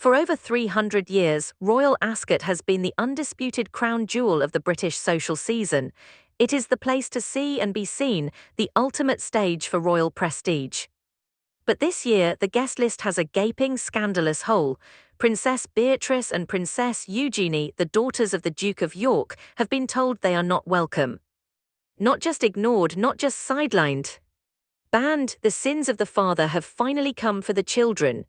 For over 300 years, Royal Ascot has been the undisputed crown jewel of the British social season. It is the place to see and be seen, the ultimate stage for royal prestige. But this year, the guest list has a gaping, scandalous hole. Princess Beatrice and Princess Eugenie, the daughters of the Duke of York, have been told they are not welcome. Not just ignored, not just sidelined. Banned, the sins of the father have finally come for the children.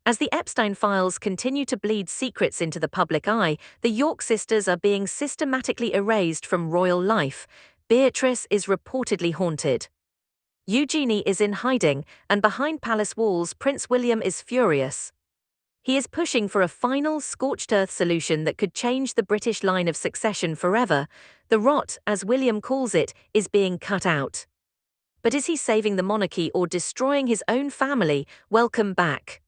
As the Epstein files continue to bleed secrets into the public eye, the York sisters are being systematically erased from royal life. Beatrice is reportedly haunted. Eugenie is in hiding, and behind palace walls, Prince William is furious. He is pushing for a final, scorched-earth solution that could change the British line of succession forever. The rot, as William calls it, is being cut out. But is he saving the monarchy or destroying his own family? Welcome back.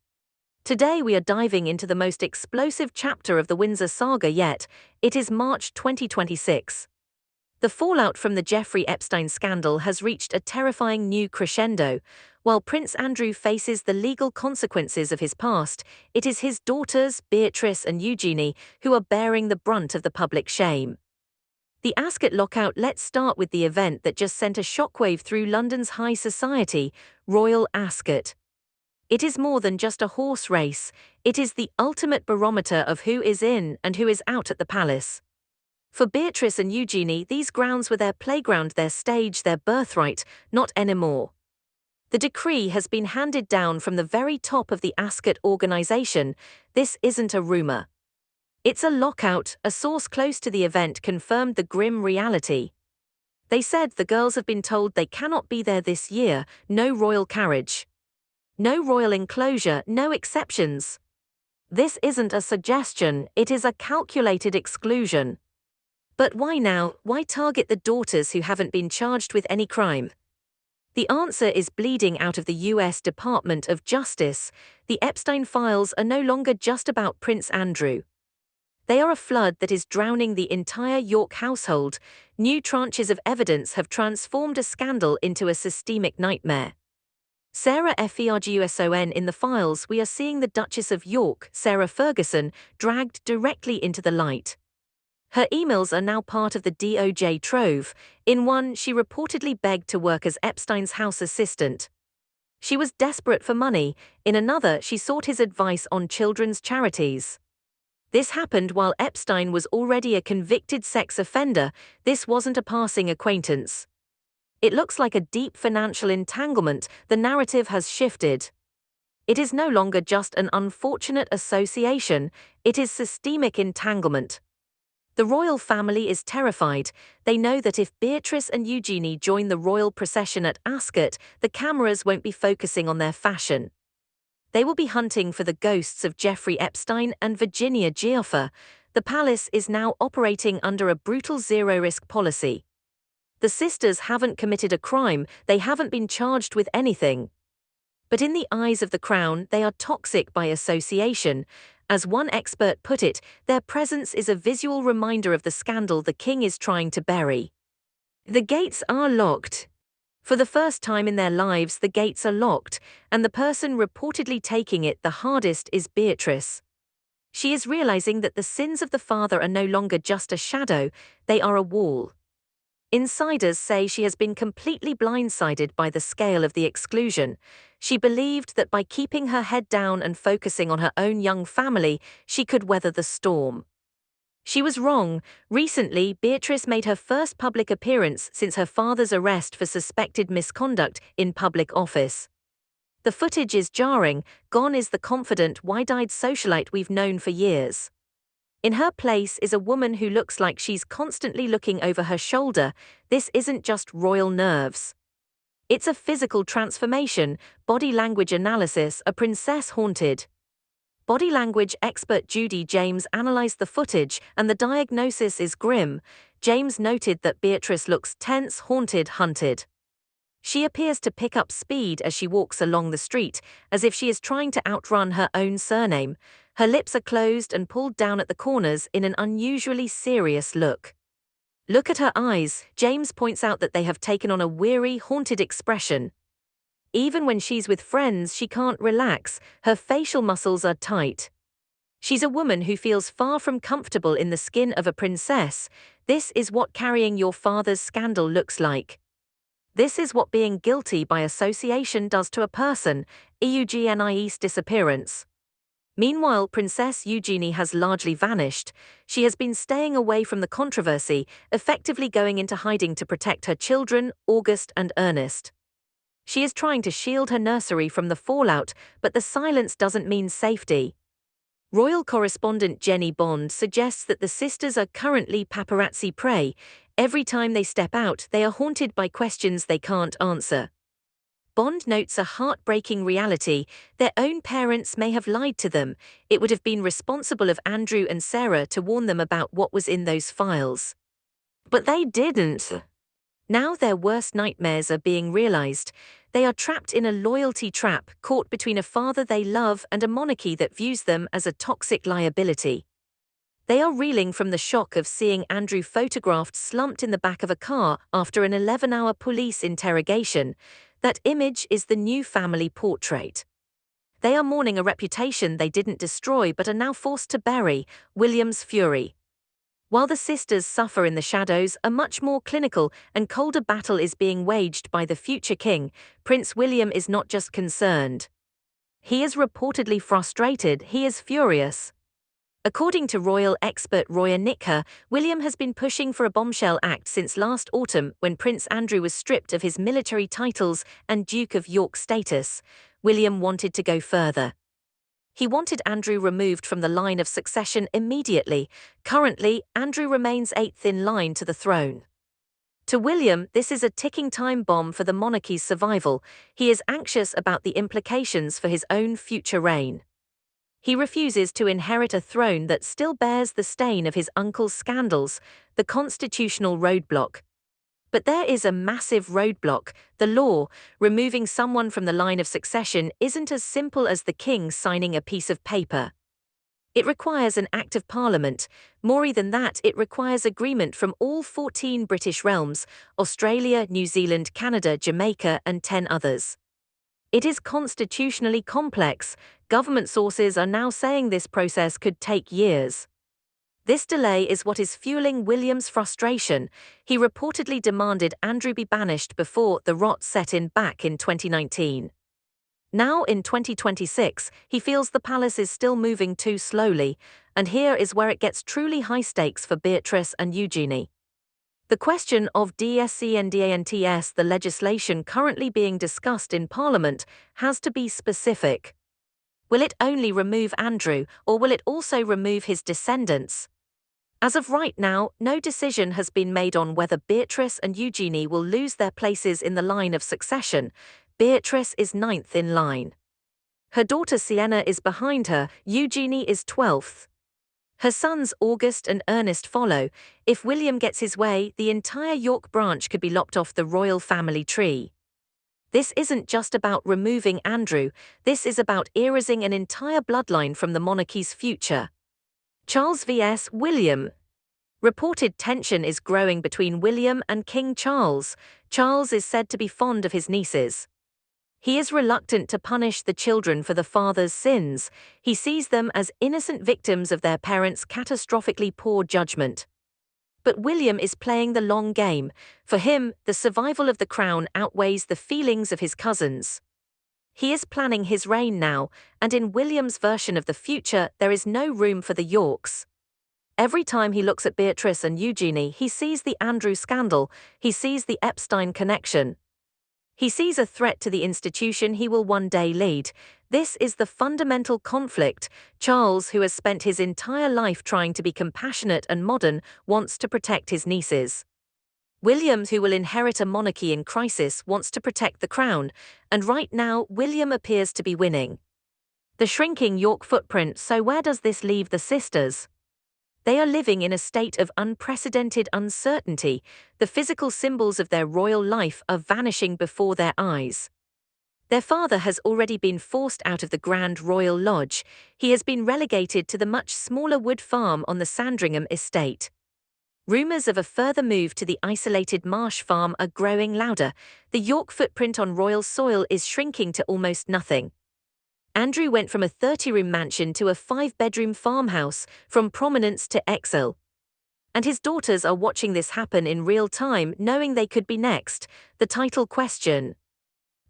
Today we are diving into the most explosive chapter of the Windsor saga yet. It is March 2026. The fallout from the Jeffrey Epstein scandal has reached a terrifying new crescendo. While Prince Andrew faces the legal consequences of his past, it is his daughters, Beatrice and Eugenie, who are bearing the brunt of the public shame. The Ascot lockout. Let's start with the event that just sent a shockwave through London's high society, Royal Ascot. It is more than just a horse race, it is the ultimate barometer of who is in and who is out at the palace. For Beatrice and Eugenie, these grounds were their playground, their stage, their birthright, not anymore. The decree has been handed down from the very top of the Ascot organisation. This isn't a rumour. It's a lockout. A source close to the event confirmed the grim reality. They said the girls have been told they cannot be there this year, no royal carriage. No royal enclosure, no exceptions. This isn't a suggestion, it is a calculated exclusion. But why now? Why target the daughters who haven't been charged with any crime? The answer is bleeding out of the US Department of Justice. The Epstein files are no longer just about Prince Andrew. They are a flood that is drowning the entire York household. New tranches of evidence have transformed a scandal into a systemic nightmare. Sarah Ferguson in the files, we are seeing the Duchess of York, Sarah Ferguson, dragged directly into the light. Her emails are now part of the DOJ trove. In one, she reportedly begged to work as Epstein's house assistant. She was desperate for money. In another, she sought his advice on children's charities. This happened while Epstein was already a convicted sex offender. This wasn't a passing acquaintance. It looks like a deep financial entanglement. The narrative has shifted. It is no longer just an unfortunate association, it is systemic entanglement. The royal family is terrified. They know that if Beatrice and Eugenie join the royal procession at Ascot, the cameras won't be focusing on their fashion. They will be hunting for the ghosts of Jeffrey Epstein and Virginia Giuffa. The palace is now operating under a brutal zero-risk policy. The sisters haven't committed a crime, they haven't been charged with anything. But in the eyes of the crown, they are toxic by association. As one expert put it, their presence is a visual reminder of the scandal the king is trying to bury. The gates are locked. For the first time in their lives, the gates are locked, and the person reportedly taking it the hardest is Beatrice. She is realizing that the sins of the father are no longer just a shadow, they are a wall. Insiders say she has been completely blindsided by the scale of the exclusion. She believed that by keeping her head down and focusing on her own young family, she could weather the storm. She was wrong. Recently, Beatrice made her first public appearance since her father's arrest for suspected misconduct in public office. The footage is jarring. Gone is the confident, wide-eyed socialite we've known for years. In her place is a woman who looks like she's constantly looking over her shoulder. This isn't just royal nerves. It's a physical transformation, body language analysis, a princess haunted. Body language expert Judy James analyzed the footage, and the diagnosis is grim. James noted that Beatrice looks tense, haunted, hunted. She appears to pick up speed as she walks along the street, as if she is trying to outrun her own surname. Her lips are closed and pulled down at the corners in an unusually serious look. Look at her eyes. James points out that they have taken on a weary, haunted expression. Even when she's with friends, she can't relax. Her facial muscles are tight. She's a woman who feels far from comfortable in the skin of a princess. This is what carrying your father's scandal looks like. This is what being guilty by association does to a person. Eugenie's disappearance. Meanwhile, Princess Eugenie has largely vanished. She has been staying away from the controversy, effectively going into hiding to protect her children, August and Ernest. She is trying to shield her nursery from the fallout, but the silence doesn't mean safety. Royal correspondent Jenny Bond suggests that the sisters are currently paparazzi prey. Every time they step out, they are haunted by questions they can't answer. Bond notes a heartbreaking reality: their own parents may have lied to them. It would have been responsible of Andrew and Sarah to warn them about what was in those files. But they didn't. Now their worst nightmares are being realized. They are trapped in a loyalty trap, caught between a father they love and a monarchy that views them as a toxic liability. They are reeling from the shock of seeing Andrew photographed slumped in the back of a car after an 11-hour police interrogation. That image is the new family portrait. They are mourning a reputation they didn't destroy but are now forced to bury. William's fury. While the sisters suffer in the shadows, a much more clinical and colder battle is being waged by the future king. Prince William is not just concerned. He is reportedly frustrated. He is furious. According to royal expert Roya Nikher, William has been pushing for a bombshell act since last autumn when Prince Andrew was stripped of his military titles and Duke of York status. William wanted to go further. He wanted Andrew removed from the line of succession immediately. Currently, Andrew remains 8th in line to the throne. To William, this is a ticking time bomb for the monarchy's survival. He is anxious about the implications for his own future reign. He refuses to inherit a throne that still bears the stain of his uncle's scandals, the constitutional roadblock. But there is a massive roadblock: the law. Removing someone from the line of succession isn't as simple as the king signing a piece of paper. It requires an act of parliament. More than that, it requires agreement from all 14 British realms: Australia, New Zealand, Canada, Jamaica, and 10 others. It is constitutionally complex. Government sources are now saying this process could take years. This delay is what is fueling William's frustration. He reportedly demanded Andrew be banished before the rot set in back in 2019. Now in 2026, he feels the palace is still moving too slowly, and here is where it gets truly high stakes for Beatrice and Eugenie. The question of DSC&DANTS, the legislation currently being discussed in Parliament, has to be specific. Will it only remove Andrew, or will it also remove his descendants? As of right now, no decision has been made on whether Beatrice and Eugenie will lose their places in the line of succession. Beatrice is 9th in line. Her daughter Sienna is behind her. Eugenie is 12th. Her sons August and Ernest follow. If William gets his way, the entire York branch could be lopped off the royal family tree. This isn't just about removing Andrew, this is about erasing an entire bloodline from the monarchy's future. Charles vs. William. Reported tension is growing between William and King Charles. Charles is said to be fond of his nieces. He is reluctant to punish the children for the father's sins. He sees them as innocent victims of their parents' catastrophically poor judgment. But William is playing the long game. For him, the survival of the crown outweighs the feelings of his cousins. He is planning his reign now, and in William's version of the future, there is no room for the Yorks. Every time he looks at Beatrice and Eugenie, he sees the Andrew scandal, he sees the Epstein connection. He sees a threat to the institution he will one day lead. This is the fundamental conflict. Charles, who has spent his entire life trying to be compassionate and modern, wants to protect his nieces. William, who will inherit a monarchy in crisis, wants to protect the crown, and right now William appears to be winning. The shrinking York footprint. So where does this leave the sisters? They are living in a state of unprecedented uncertainty. The physical symbols of their royal life are vanishing before their eyes. Their father has already been forced out of the Grand Royal Lodge. He has been relegated to the much smaller wood farm on the Sandringham estate. Rumours of a further move to the isolated marsh farm are growing louder. The York footprint on royal soil is shrinking to almost nothing. Andrew went from a 30-room mansion to a 5-bedroom farmhouse, from prominence to exile. And his daughters are watching this happen in real time, knowing they could be next. The title question.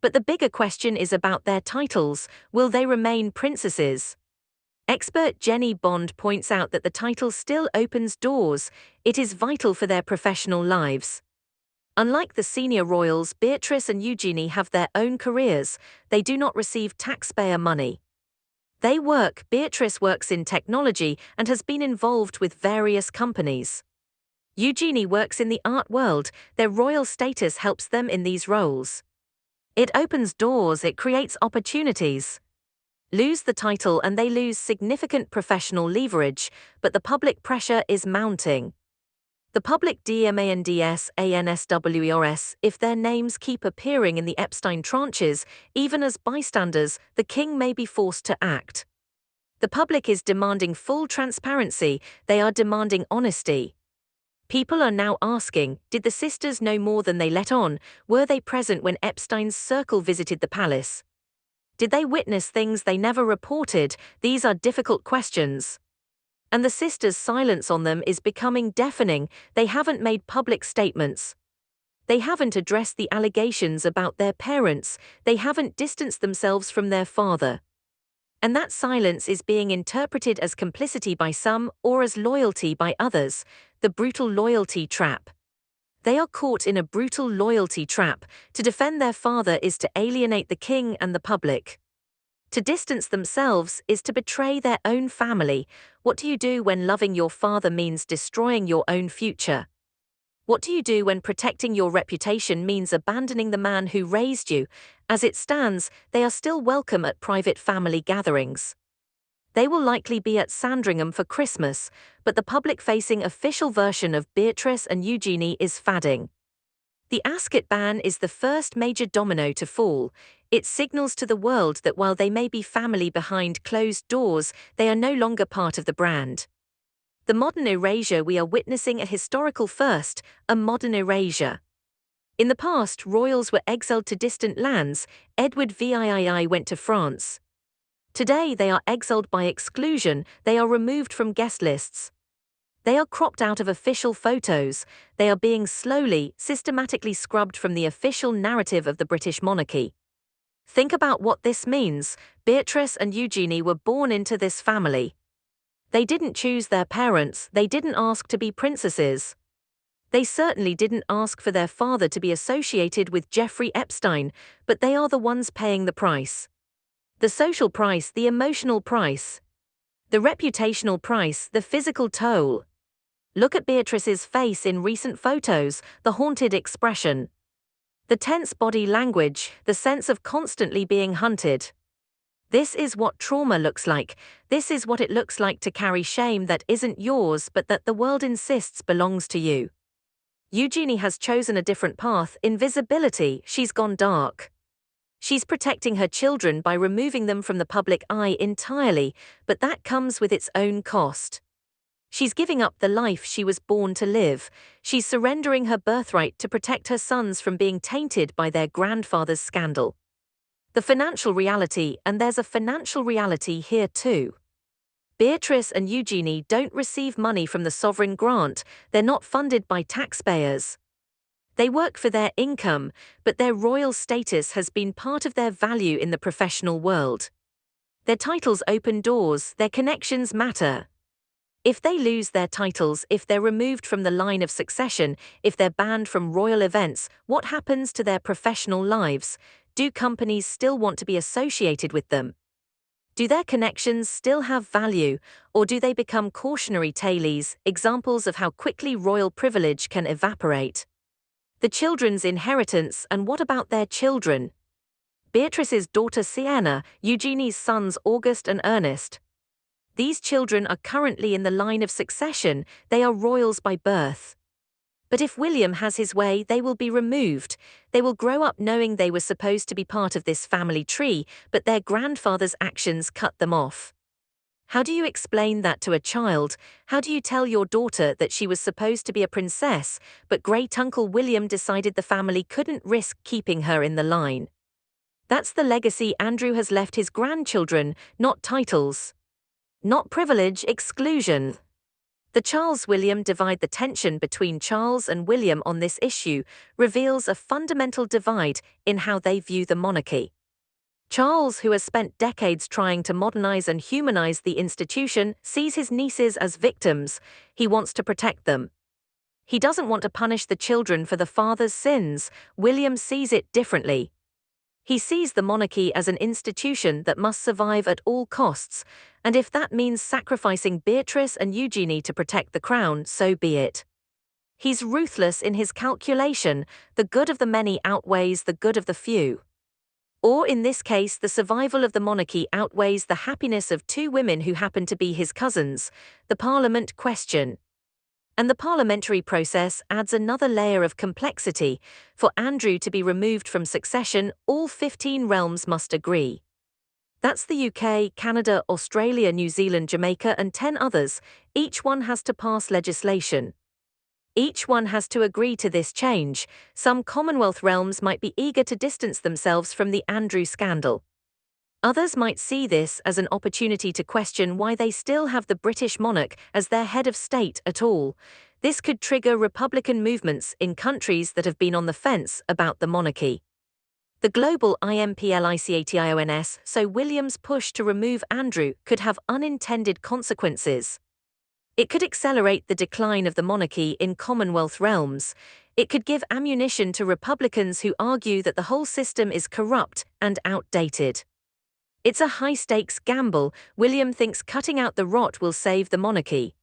But the bigger question is about their titles. Will they remain princesses? Expert Jenny Bond points out that the title still opens doors. It is vital for their professional lives. Unlike the senior royals, Beatrice and Eugenie have their own careers. They do not receive taxpayer money. Beatrice works in technology and has been involved with various companies. Eugenie works in the art world. Their royal status helps them in these roles. It opens doors, it creates opportunities. Lose the title and they lose significant professional leverage, but the public pressure is mounting. The public demands answers if their names keep appearing in the Epstein tranches, even as bystanders, the king may be forced to act. The public is demanding full transparency, they are demanding honesty. People are now asking, did the sisters know more than they let on? Were they present when Epstein's circle visited the palace? Did they witness things they never reported? These are difficult questions. And the sisters' silence on them is becoming deafening. They haven't made public statements. They haven't addressed the allegations about their parents. They haven't distanced themselves from their father. And that silence is being interpreted as complicity by some or as loyalty by others, the brutal loyalty trap. They are caught in a brutal loyalty trap. To defend their father is to alienate the king and the public. To distance themselves is to betray their own family. What do you do when loving your father means destroying your own future? What do you do when protecting your reputation means abandoning the man who raised you? As it stands, they are still welcome at private family gatherings. They will likely be at Sandringham for Christmas, but the public-facing official version of Beatrice and Eugenie is fading. The Ascot ban is the first major domino to fall. It signals to the world that while they may be family behind closed doors, they are no longer part of the brand. The modern erasure. We are witnessing a historical first, a modern erasure. In the past, royals were exiled to distant lands. Edward VII went to France. Today they are exiled by exclusion. They are removed from guest lists. They are cropped out of official photos. They are being slowly, systematically scrubbed from the official narrative of the British monarchy. Think about what this means. Beatrice and Eugenie were born into this family. They didn't choose their parents, they didn't ask to be princesses. They certainly didn't ask for their father to be associated with Jeffrey Epstein, but they are the ones paying the price. The social price, the emotional price. The reputational price, the physical toll. Look at Beatrice's face in recent photos, the haunted expression. The tense body language, the sense of constantly being hunted. This is what trauma looks like. This is what it looks like to carry shame that isn't yours but that the world insists belongs to you. Eugenie has chosen a different path, invisibility. She's gone dark. She's protecting her children by removing them from the public eye entirely, but that comes with its own cost. She's giving up the life she was born to live. She's surrendering her birthright to protect her sons from being tainted by their grandfather's scandal. The financial reality, and there's a financial reality here too. Beatrice and Eugenie don't receive money from the sovereign grant. They're not funded by taxpayers. They work for their income, but their royal status has been part of their value in the professional world. Their titles open doors, their connections matter. If they lose their titles, if they're removed from the line of succession, if they're banned from royal events, what happens to their professional lives? Do companies still want to be associated with them? Do their connections still have value, or do they become cautionary tales, examples of how quickly royal privilege can evaporate? The children's inheritance, and what about their children? Beatrice's daughter Sienna, Eugenie's sons August and Ernest. These children are currently in the line of succession, they are royals by birth. But if William has his way, they will be removed. They will grow up knowing they were supposed to be part of this family tree, but their grandfather's actions cut them off. How do you explain that to a child? How do you tell your daughter that she was supposed to be a princess, but great-uncle William decided the family couldn't risk keeping her in the line? That's the legacy Andrew has left his grandchildren, not titles. Not privilege, exclusion. The Charles-William divide, the tension between Charles and William on this issue, reveals a fundamental divide in how they view the monarchy. Charles, who has spent decades trying to modernize and humanize the institution, sees his nieces as victims. He wants to protect them. He doesn't want to punish the children for the father's sins. William sees it differently. He sees the monarchy as an institution that must survive at all costs, and if that means sacrificing Beatrice and Eugenie to protect the crown, so be it. He's ruthless in his calculation. The good of the many outweighs the good of the few. Or in this case, the survival of the monarchy outweighs the happiness of two women who happen to be his cousins. The Parliament question. And the parliamentary process adds another layer of complexity. For Andrew to be removed from succession, all 15 realms must agree. That's the UK, Canada, Australia, New Zealand, Jamaica, and 10 others. Each one has to pass legislation. Each one has to agree to this change. Some Commonwealth realms might be eager to distance themselves from the Andrew scandal. Others might see this as an opportunity to question why they still have the British monarch as their head of state at all. This could trigger Republican movements in countries that have been on the fence about the monarchy. The global implications, so William's push to remove Andrew could have unintended consequences. It could accelerate the decline of the monarchy in Commonwealth realms. It could give ammunition to Republicans who argue that the whole system is corrupt and outdated. It's a high-stakes gamble. William thinks cutting out the rot will save the monarchy.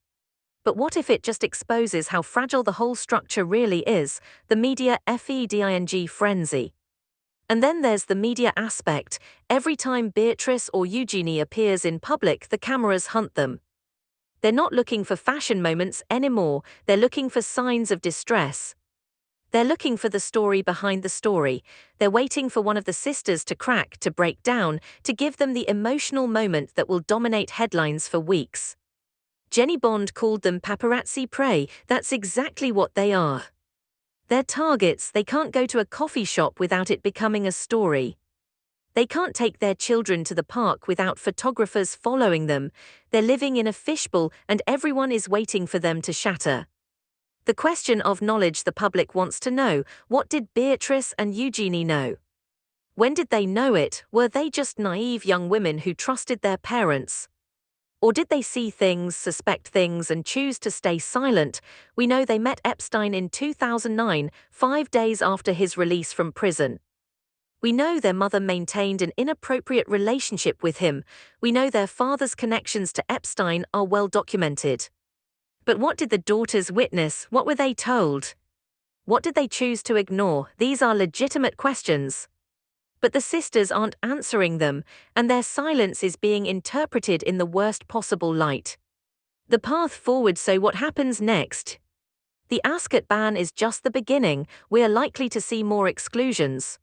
But what if it just exposes how fragile the whole structure really is? The media frenzy. And then there's the media aspect. Every time Beatrice or Eugenie appears in public, the cameras hunt them. They're not looking for fashion moments anymore, they're looking for signs of distress. They're looking for the story behind the story. They're waiting for one of the sisters to crack, to break down, to give them the emotional moment that will dominate headlines for weeks. Jenny Bond called them paparazzi prey. That's exactly what they are. They're targets. They can't go to a coffee shop without it becoming a story. They can't take their children to the park without photographers following them. They're living in a fishbowl and everyone is waiting for them to shatter. The question of knowledge the public wants to know: what did Beatrice and Eugenie know? When did they know it? Were they just naive young women who trusted their parents? Or did they see things, suspect things, and choose to stay silent? We know they met Epstein in 2009, 5 days after his release from prison. We know their mother maintained an inappropriate relationship with him. We know their father's connections to Epstein are well documented. But what did the daughters witness? What were they told? What did they choose to ignore? These are legitimate questions. But the sisters aren't answering them, and their silence is being interpreted in the worst possible light. The path forward. So what happens next? The Ascot ban is just the beginning. We are likely to see more exclusions.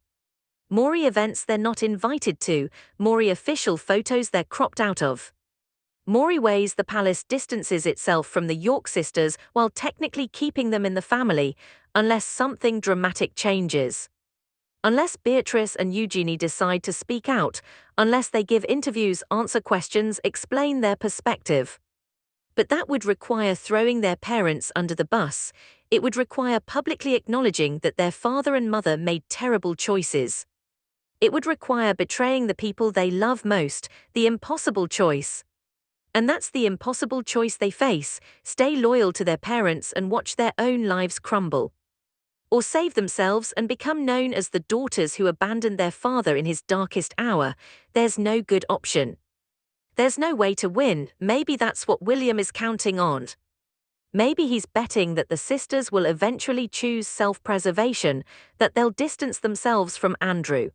More events they're not invited to, more official photos they're cropped out of. More ways the palace distances itself from the York sisters while technically keeping them in the family, unless something dramatic changes. Unless Beatrice and Eugenie decide to speak out, unless they give interviews, answer questions, explain their perspective. But that would require throwing their parents under the bus. It would require publicly acknowledging that their father and mother made terrible choices. It would require betraying the people they love most, the impossible choice. And that's the impossible choice they face: stay loyal to their parents and watch their own lives crumble. Or save themselves and become known as the daughters who abandoned their father in his darkest hour. There's no good option. There's no way to win. Maybe that's what William is counting on. Maybe he's betting that the sisters will eventually choose self-preservation, that they'll distance themselves from Andrew.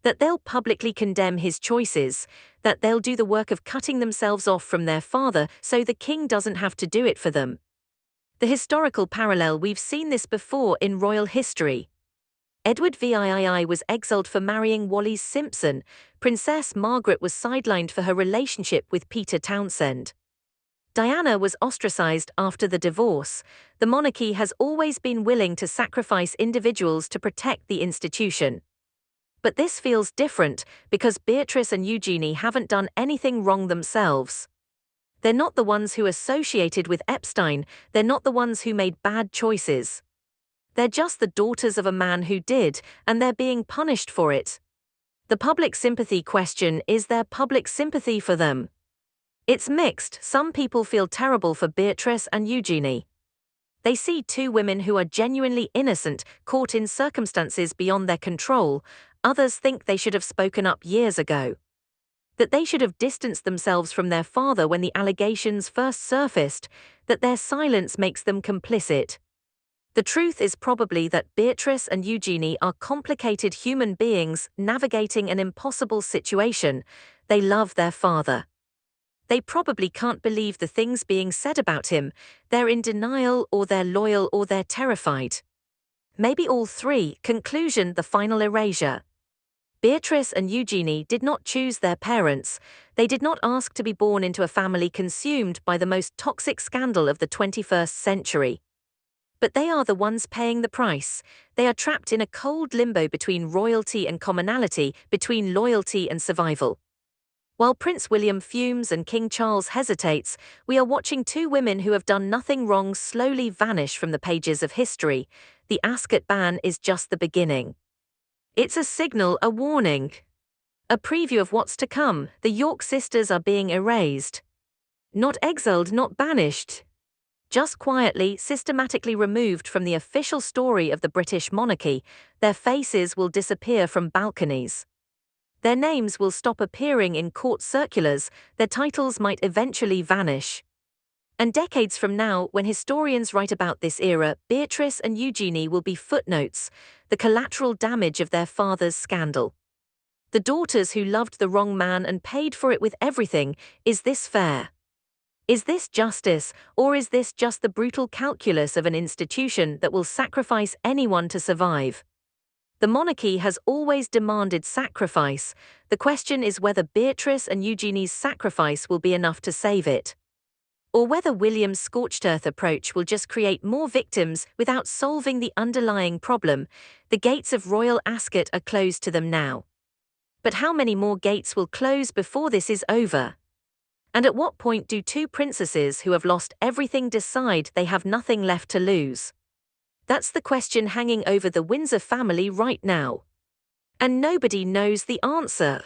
That they'll publicly condemn his choices, that they'll do the work of cutting themselves off from their father so the king doesn't have to do it for them. The historical parallel: we've seen this before in royal history. Edward VII was exiled for marrying Wallis Simpson. Princess Margaret was sidelined for her relationship with Peter Townsend. Diana was ostracized after the divorce. The monarchy has always been willing to sacrifice individuals to protect the institution. But this feels different because Beatrice and Eugenie haven't done anything wrong themselves. They're not the ones who associated with Epstein, they're not the ones who made bad choices. They're just the daughters of a man who did, and they're being punished for it. The public sympathy question: is there public sympathy for them? It's mixed. Some people feel terrible for Beatrice and Eugenie. They see two women who are genuinely innocent, caught in circumstances beyond their control. Others think they should have spoken up years ago. That they should have distanced themselves from their father when the allegations first surfaced, that their silence makes them complicit. The truth is probably that Beatrice and Eugenie are complicated human beings navigating an impossible situation. They love their father. They probably can't believe the things being said about him. They're in denial, or they're loyal, or they're terrified. Maybe all three. Conclusion: the final erasure. Beatrice and Eugenie did not choose their parents. They did not ask to be born into a family consumed by the most toxic scandal of the 21st century. But they are the ones paying the price. They are trapped in a cold limbo between royalty and commonality, between loyalty and survival. While Prince William fumes and King Charles hesitates, we are watching two women who have done nothing wrong slowly vanish from the pages of history. The Ascot ban is just the beginning. It's a signal, a warning. A preview of what's to come. The York sisters are being erased. Not exiled, not banished. Just quietly, systematically removed from the official story of the British monarchy. Their faces will disappear from balconies. Their names will stop appearing in court circulars, their titles might eventually vanish. And decades from now, when historians write about this era, Beatrice and Eugenie will be footnotes, the collateral damage of their father's scandal. The daughters who loved the wrong man and paid for it with everything. Is this fair? Is this justice, or is this just the brutal calculus of an institution that will sacrifice anyone to survive? The monarchy has always demanded sacrifice. The question is whether Beatrice and Eugenie's sacrifice will be enough to save it. Or whether William's scorched earth approach will just create more victims without solving the underlying problem. The gates of Royal Ascot are closed to them now. But how many more gates will close before this is over? And at what point do two princesses who have lost everything decide they have nothing left to lose? That's the question hanging over the Windsor family right now. And nobody knows the answer.